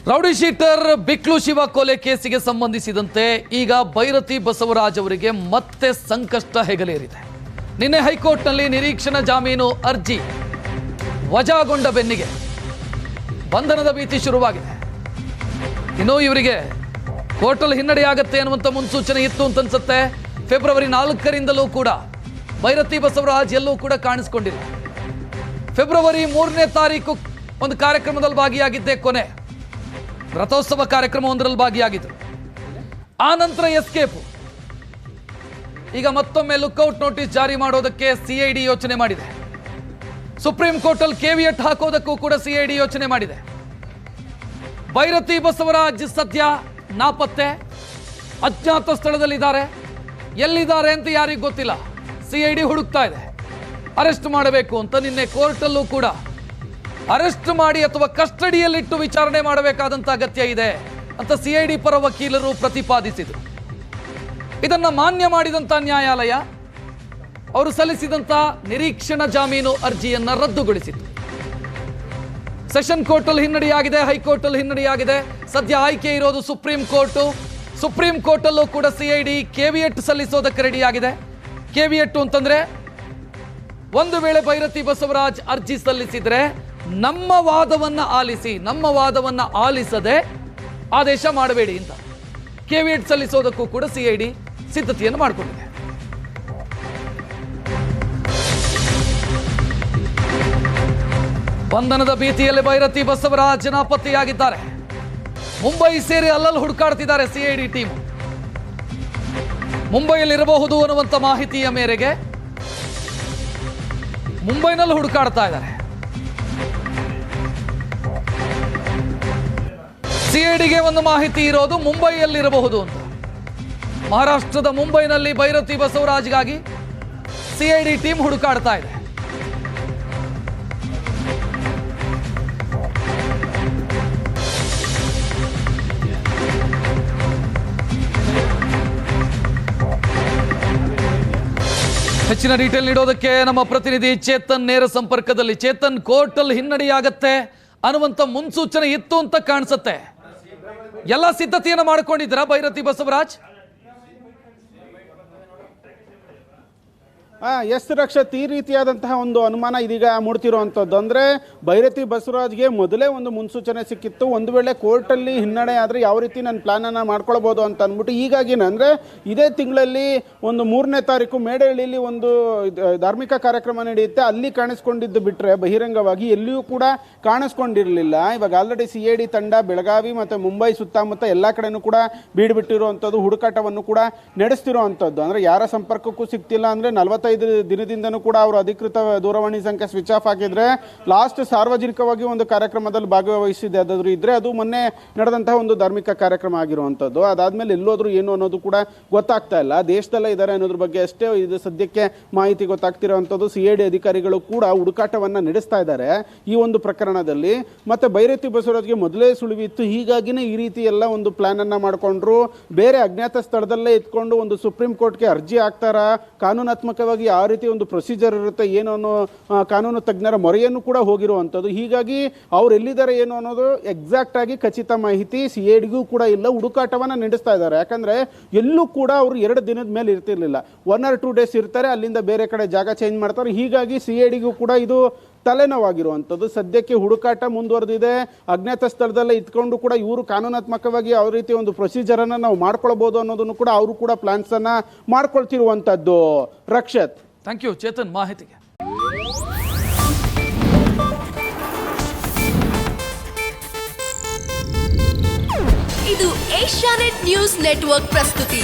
Rowdy sheeter ಬಿಕ್ಲು Shiva ಕೊಲೆ ಕೇಸಿಗೆ ಸಂಬಂಧಿಸಿದಂತೆ ಈಗ ಭೈರತಿ ಬಸವರಾಜ್ ಅವರಿಗೆ ಮತ್ತೆ ಸಂಕಷ್ಟ ಹೆಗಲೇರಿದೆ. ನಿನ್ನೆ ಹೈಕೋರ್ಟ್ನಲ್ಲಿ ನಿರೀಕ್ಷಣಾ ಜಾಮೀನು ಅರ್ಜಿ ವಜಾಗೊಂಡ ಬೆನ್ನಿಗೆ ಬಂಧನದ ಭೀತಿ ಶುರುವಾಗಿದೆ. ಇನ್ನು ಇವರಿಗೆ ಕೋರ್ಟಲ್ಲಿ ಹಿನ್ನಡೆಯಾಗತ್ತೆ ಅನ್ನುವಂಥ ಮುನ್ಸೂಚನೆ ಇತ್ತು ಅಂತ ಅನ್ಸುತ್ತೆ. ಫೆಬ್ರವರಿ 4ರಿಂದಲೂ ಕೂಡ ಭೈರತಿ ಬಸವರಾಜ್ ಎಲ್ಲೂ ಕೂಡ ಕಾಣಿಸ್ಕೊಂಡಿಲ್ಲ. ಫೆಬ್ರವರಿ 3ನೇ ತಾರೀಕು ಒಂದು ಕಾರ್ಯಕ್ರಮದಲ್ಲಿ ಭಾಗಿಯಾಗಿದ್ದೆ, ಕೊನೆ ರಥೋತ್ಸವ ಕಾರ್ಯಕ್ರಮ ಒಂದರಲ್ಲಿ ಭಾಗಿಯಾಗಿದ್ರು. ಆ ನಂತರ ಎಸ್ಕೇಪ್. ಈಗ ಮತ್ತೊಮ್ಮೆ ಲುಕ್ಔಟ್ ನೋಟಿಸ್ ಜಾರಿ ಮಾಡೋದಕ್ಕೆ ಸಿಐಡಿ ಯೋಚನೆ ಮಾಡಿದೆ. ಸುಪ್ರೀಂ ಕೋರ್ಟ್ ಅಲ್ಲಿ ಕೇವಿಯಟ್ ಹಾಕೋದಕ್ಕೂ ಕೂಡ ಸಿಐಡಿ ಯೋಚನೆ ಮಾಡಿದೆ. ಭೈರತಿ ಬಸವರಾಜ್ ಸದ್ಯ ನಾಪತ್ತೆ, ಅಜ್ಞಾತ ಸ್ಥಳದಲ್ಲಿದ್ದಾರೆ. ಎಲ್ಲಿದ್ದಾರೆ ಅಂತ ಯಾರಿಗೂ ಗೊತ್ತಿಲ್ಲ. ಸಿಐಡಿ ಹುಡುಕ್ತಾ ಇದೆ, ಅರೆಸ್ಟ್ ಮಾಡಬೇಕು ಅಂತ. ನಿನ್ನೆ ಕೋರ್ಟಲ್ಲೂ ಕೂಡ ಅರೆಸ್ಟ್ ಮಾಡಿ ಅಥವಾ ಕಸ್ಟಡಿಯಲ್ಲಿಟ್ಟು ವಿಚಾರಣೆ ಮಾಡಬೇಕಾದಂತ ಅಗತ್ಯ ಇದೆ ಅಂತ ಸಿಐಡಿ ಪರ ವಕೀಲರು ಪ್ರತಿಪಾದಿಸಿದರು. ಇದನ್ನ ಮಾನ್ಯ ಮಾಡಿದಂತ ನ್ಯಾಯಾಲಯ ಅವರು ಸಲ್ಲಿಸಿದಂತ ನಿರೀಕ್ಷಣಾ ಜಾಮೀನು ಅರ್ಜಿಯನ್ನ ರದ್ದುಗೊಳಿಸಿತು. ಸೆಷನ್ ಕೋರ್ಟ್ ಅಲ್ಲಿ ಹಿನ್ನಡೆಯಾಗಿದೆ, ಹೈಕೋರ್ಟ್ ಅಲ್ಲಿ ಹಿನ್ನಡೆಯಾಗಿದೆ. ಸದ್ಯ ಆಯ್ಕೆ ಇರೋದು ಸುಪ್ರೀಂ ಕೋರ್ಟ್. ಸುಪ್ರೀಂ ಕೋರ್ಟ್ ಅಲ್ಲೂ ಕೂಡ ಸಿಐಡಿ ಕೆವಿಯಟ್ ಸಲ್ಲಿಸೋದಕ್ಕೆ ರೆಡಿಯಾಗಿದೆ. ಕೆವಿಯಟ್ ಅಂತಂದ್ರೆ, ಒಂದು ವೇಳೆ ಭೈರತಿ ಬಸವರಾಜ್ ಅರ್ಜಿ ಸಲ್ಲಿಸಿದ್ರೆ ನಮ್ಮ ವಾದವನ್ನ ಆಲಿಸದೆ ಆದೇಶ ಮಾಡಬೇಡಿ ಅಂತ ಕೆವಿಯಟ್ ಸಲ್ಲಿಸೋದಕ್ಕೂ ಕೂಡ ಸಿಐಡಿ ಸಿದ್ಧತೆಯನ್ನು ಮಾಡಿಕೊಂಡಿದೆ. ಬಂಧನದ ಭೀತಿಯಲ್ಲಿ ಭೈರತಿ ಬಸವರಾಜ್ ನಾಪತ್ತೆಯಾಗಿದ್ದಾರೆ. ಮುಂಬೈ ಸೇರಿ ಅಲ್ಲಲ್ಲಿ ಹುಡುಕಾಡ್ತಿದ್ದಾರೆ ಸಿಐಡಿ ಟೀಮ್. ಮುಂಬೈಯಲ್ಲಿರಬಹುದು ಅನ್ನುವಂಥ ಮಾಹಿತಿಯ ಮೇರೆಗೆ ಮುಂಬೈನಲ್ಲಿ ಹುಡುಕಾಡ್ತಾ ಇದ್ದಾರೆ. ಸಿಐಡಿಗೆ ಒಂದು ಮಾಹಿತಿ ಇರೋದು ಮುಂಬೈಯಲ್ಲಿರಬಹುದು ಅಂತ. ಮಹಾರಾಷ್ಟ್ರದ ಮುಂಬೈನಲ್ಲಿ ಭೈರತಿ ಬಸವರಾಜ್ಗಾಗಿ ಸಿಐಡಿ ಟೀಮ್ ಹುಡುಕಾಡ್ತಾ ಇದೆ. ಹೆಚ್ಚಿನ ಡೀಟೇಲ್ ನೀಡೋದಕ್ಕೆ ನಮ್ಮ ಪ್ರತಿನಿಧಿ ಚೇತನ್ ನೇರ ಸಂಪರ್ಕದಲ್ಲಿ. ಚೇತನ್, ಕೋರ್ಟ್ ಅಲ್ಲಿ ಹಿನ್ನಡೆಯಾಗತ್ತೆ ಅನ್ನುವಂಥ ಮುನ್ಸೂಚನೆ ಇತ್ತು ಅಂತ ಕಾಣಿಸುತ್ತೆ. ಎಲ್ಲ ಸಿದ್ಧತೆಯನ್ನು ಮಾಡಿಕೊಂಡಿದ್ದೀರಾ ಭೈರತಿ ಬಸವರಾಜ್? ಎಸ್ ರಕ್ಷತ್, ಈ ರೀತಿಯಾದಂತಹ ಒಂದು ಅನುಮಾನ ಇದೀಗ ಮೂಡ್ತಿರುವಂಥದ್ದು. ಅಂದರೆ ಭೈರತಿ ಬಸವರಾಜ್ಗೆ ಮೊದಲೇ ಒಂದು ಮುನ್ಸೂಚನೆ ಸಿಕ್ಕಿತ್ತು, ಒಂದು ವೇಳೆ ಕೋರ್ಟಲ್ಲಿ ಹಿನ್ನಡೆ ಆದರೆ ಯಾವ ರೀತಿ ನನ್ನ ಪ್ಲಾನನ್ನು ಮಾಡ್ಕೊಳ್ಬೋದು ಅಂತ ಅಂದ್ಬಿಟ್ಟು. ಹೀಗಾಗಿನೇ ಅಂದರೆ ಇದೇ ತಿಂಗಳಲ್ಲಿ ಒಂದು 3ನೇ ತಾರೀಕು ಮೇಡಹಳ್ಳಿಯಲ್ಲಿ ಒಂದು ಧಾರ್ಮಿಕ ಕಾರ್ಯಕ್ರಮ ನಡೆಯುತ್ತೆ. ಅಲ್ಲಿ ಕಾಣಿಸ್ಕೊಂಡಿದ್ದು ಬಿಟ್ಟರೆ ಬಹಿರಂಗವಾಗಿ ಎಲ್ಲಿಯೂ ಕೂಡ ಕಾಣಿಸ್ಕೊಂಡಿರಲಿಲ್ಲ. ಇವಾಗ ಆಲ್ರೆಡಿ ಸಿಐಡಿ ತಂಡ ಬೆಳಗಾವಿ ಮತ್ತು ಮುಂಬೈ ಸುತ್ತಮುತ್ತ ಎಲ್ಲ ಕಡೆನೂ ಕೂಡ ಬೀಡುಬಿಟ್ಟಿರುವಂಥದ್ದು, ಹುಡುಕಾಟವನ್ನು ಕೂಡ ನಡೆಸ್ತಿರುವಂಥದ್ದು. ಅಂದರೆ ಯಾರ ಸಂಪರ್ಕಕ್ಕೂ ಸಿಗ್ತಿಲ್ಲ. ಅಂದರೆ 45 ದಿನದಿಂದನೂ ಕೂಡ ಅವರು ಅಧಿಕೃತ ದೂರವಾಣಿ ಸಂಖ್ಯೆ ಸ್ವಿಚ್ ಆಫ್ ಆಗಿದ್ರೆ, ಲಾಸ್ಟ್ ಸಾರ್ವಜನಿಕವಾಗಿ ಒಂದು ಕಾರ್ಯಕ್ರಮದಲ್ಲಿ ಭಾಗವಹಿಸಿದೆ ಅದಾದ್ರೂ ಇದ್ರೆ ಅದು ಮೊನ್ನೆ ನಡೆದಂತಹ ಒಂದು ಧಾರ್ಮಿಕ ಕಾರ್ಯಕ್ರಮ ಆಗಿರುವಂಥದ್ದು. ಅದಾದ್ಮೇಲೆ ಎಲ್ಲೋದ್ರು ಏನು ಅನ್ನೋದು ಕೂಡ ಗೊತ್ತಾಗ್ತಾ ಇಲ್ಲ. ದೇಶದಲ್ಲೇ ಇದ್ದಾರೆ ಅನ್ನೋದ್ರ ಬಗ್ಗೆ ಅಷ್ಟೇ ಇದು ಸದ್ಯಕ್ಕೆ ಮಾಹಿತಿ ಗೊತ್ತಾಗ್ತಿರುವಂಥದ್ದು. ಸಿಐಡಿ ಅಧಿಕಾರಿಗಳು ಕೂಡ ಹುಡುಕಾಟವನ್ನು ನಡೆಸ್ತಾ ಇದ್ದಾರೆ ಈ ಒಂದು ಪ್ರಕರಣದಲ್ಲಿ. ಮತ್ತೆ ಭೈರತಿ ಬಸವರಾಜ್ಗೆ ಮೊದಲೇ ಸುಳಿವಿತ್ತು, ಹೀಗಾಗಿನೇ ಈ ರೀತಿ ಎಲ್ಲ ಒಂದು ಪ್ಲಾನ್ ಅನ್ನ ಮಾಡಿಕೊಂಡ್ರು. ಬೇರೆ ಅಜ್ಞಾತ ಸ್ಥಳದಲ್ಲೇ ಇಟ್ಕೊಂಡು ಒಂದು ಸುಪ್ರೀಂ ಕೋರ್ಟ್ಗೆ ಅರ್ಜಿ ಹಾಕ್ತಾರ, ಕಾನೂನಾತ್ಮಕವಾಗಿ ಯಾವ ರೀತಿ ಒಂದು ಪ್ರೊಸೀಜರ್ ಇರುತ್ತೆ ಏನು ಅನ್ನೋ ಕಾನೂನು ತಜ್ಞರ ಮೊರೆಯನ್ನು ಕೂಡ ಹೋಗಿರುವಂಥದ್ದು. ಹೀಗಾಗಿ ಅವ್ರು ಎಲ್ಲಿದ್ದಾರೆ ಏನು ಅನ್ನೋದು ಎಕ್ಸಾಕ್ಟ್ ಆಗಿ ಖಚಿತ ಮಾಹಿತಿ ಸಿಐಡಿಗೂ ಕೂಡ ಇಲ್ಲ. ಹುಡುಕಾಟವನ್ನು ನಡೆಸ್ತಾ ಇದ್ದಾರೆ. ಯಾಕಂದ್ರೆ ಎಲ್ಲೂ ಕೂಡ ಅವರು 2 ದಿನದ ಮೇಲೆ ಇರ್ತಿರ್ಲಿಲ್ಲ, 1 or 2 days ಇರ್ತಾರೆ, ಅಲ್ಲಿಂದ ಬೇರೆ ಕಡೆ ಜಾಗ ಚೇಂಜ್ ಮಾಡ್ತಾರೆ. ಹೀಗಾಗಿ ಸಿಐಡಿಗೂ ಕೂಡ ಇದು ತಲೆನೋವಾಗಿರುವಂಥದ್ದು. ಸದ್ಯಕ್ಕೆ ಹುಡುಕಾಟ ಮುಂದುವರೆದಿದೆ. ಅಜ್ಞಾತ ಸ್ಥಳದಲ್ಲೇ ಇಟ್ಕೊಂಡು ಕೂಡ ಇವರು ಕಾನೂನಾತ್ಮಕವಾಗಿ ಯಾವ ರೀತಿ ಒಂದು ಪ್ರೊಸೀಜರನ್ನು ನಾವು ಮಾಡ್ಕೊಳ್ಬೋದು ಅನ್ನೋದನ್ನು ಕೂಡ ಅವರು ಕೂಡ ಪ್ಲಾನ್ಸ್ ಅನ್ನ ಮಾಡ್ಕೊಳ್ತಿರುವಂಥದ್ದು. ರಕ್ಷತ್, ಥ್ಯಾಂಕ್ ಯು ಚೇತನ್ ಮಾಹಿತಿಗೆ. ಇದು ಏಷ್ಯಾನೆಟ್ ನ್ಯೂಸ್ ನೆಟ್ವರ್ಕ್ ಪ್ರಸ್ತುತಿ.